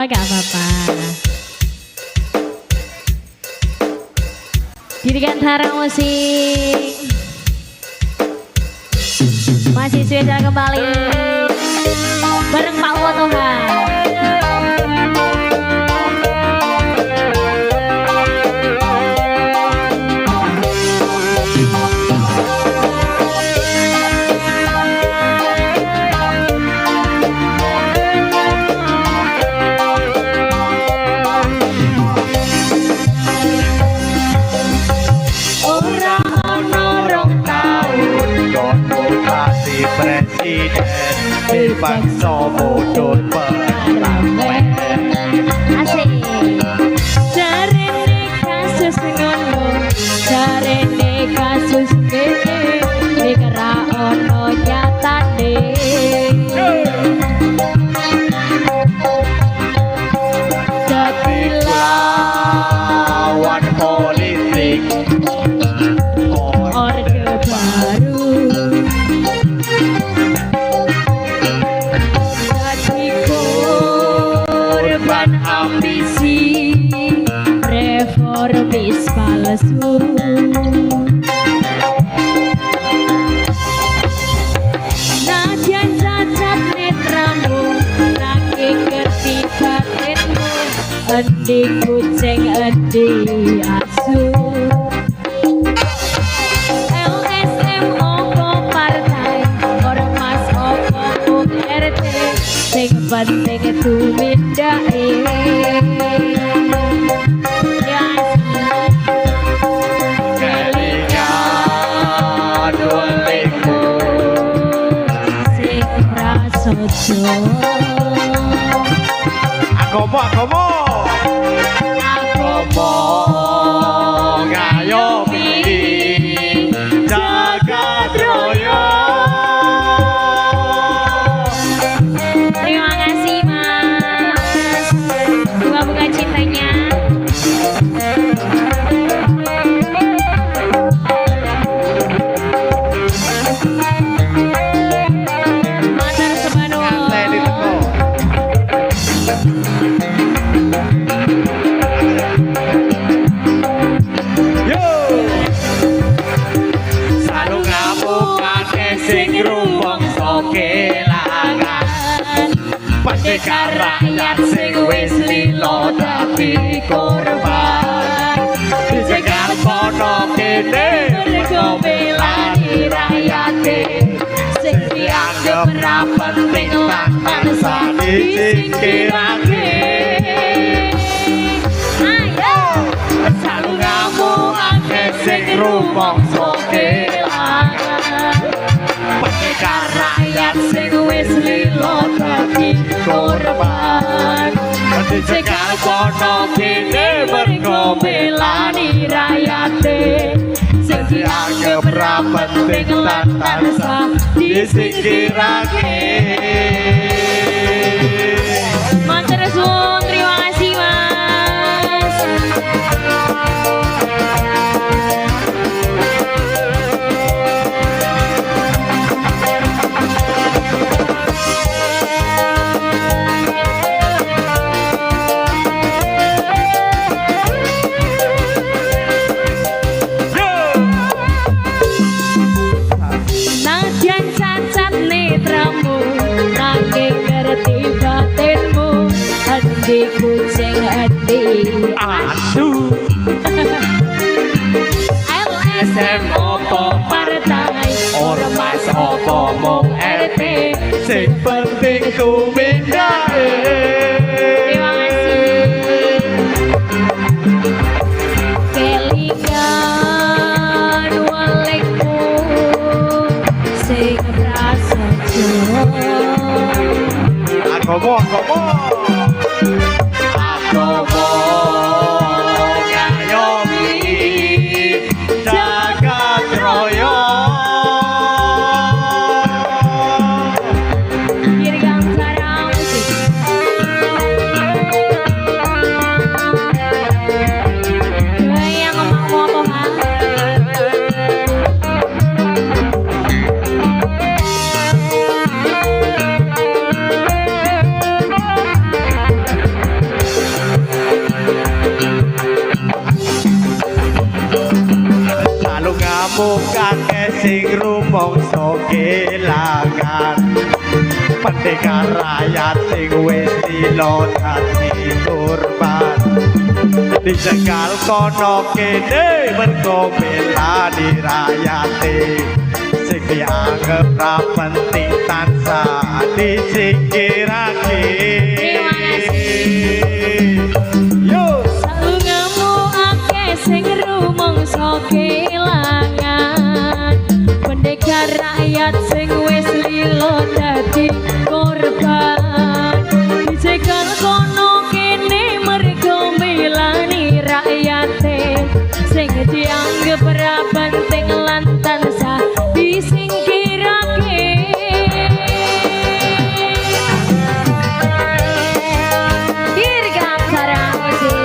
Gak apa-apa. Dirgantara musik masih spesial kembali bareng Pak Wotohan. Presiden dipaksa mudhun parlemen. Asik. Jarene kasus ngono, jarene kasus kene, nek ra ono nyatane. Dadi lawan politik orde baru. Ambisi reformis palsu. Najan cacat netramu, nanging ngerti batinmu. Endi kucing endi asu. LSM opo partai, ormas opo RT. Sing penting itu mindake. Agomo ngayomi jagat raya. Terima kasih Mas, bunga-bunga cintanya. Matur semangat. Sing rumangsa kelangan pendekar rakyat sing wis lila dadi korban. Dijegal kono kene mergo belani rakyate sing dianggep ra penting lan tansah disingkirake. Ayo salungamu akeh sing rumangsa kelangan pendekar rakyat sing wis lila dadi korban. Dijegal kono kene mergo belani rakyate sing dianggep ra penting lan tansah disingkirake. Matur suwun, terima kasih Mas. Najan cacat netramu, nanging ngerti batinmu. Endi kucing endi asu. LSM opo partai, ormas opo mung RT sing penting tumindake. Terima kasih. Kelingan walekmu sing prasaja. Agomo ngayomi jagat raya. Dirgantara musik ngamuk akeh sing rumangsa kelangan pendekar rakyat sing wis lila dadi korban dicegal kono kene mergo belani rakyate sing dianggep ra penting tansah disingkirake. Terima kasih. Yo Saungamu akeh sing rumangsa kelangan pendekar rakyat sing wis lila dadi korban dicegal kono kene mergo mbelani rakyate sing dianggep ra penting lan tansah disingkirake. Dirgam sarangisi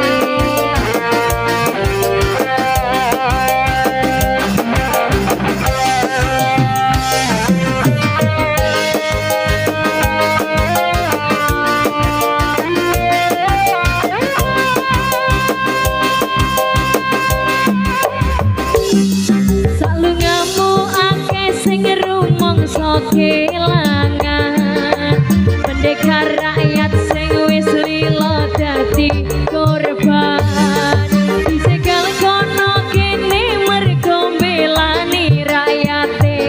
salungamu akeh sing rumangsa kelangan pendekar rakyat sing wis lila dadi korban dicegal kono kene mergo mbelani rakyate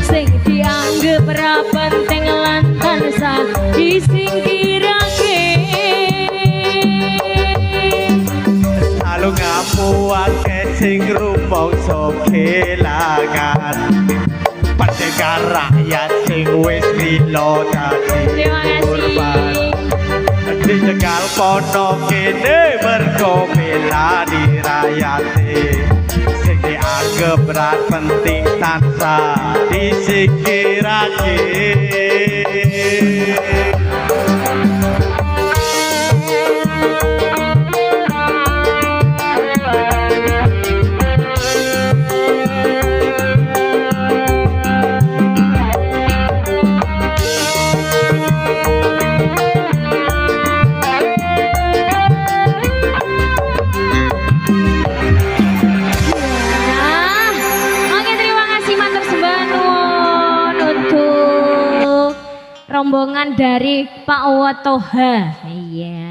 sing dianggep ra penting lan tansah disingkirake. Lalu ngamu akeh sing rumangsa kelangan pendekar rakyat sing wis lila dadi Terima korban kasih. dicegal kono kene mergo belani rakyate sing dianggep ra penting tansah disingkirake. Oke, terima kasih matur sembah nuwun untuk rombongan dari Pak Watoha. Iya.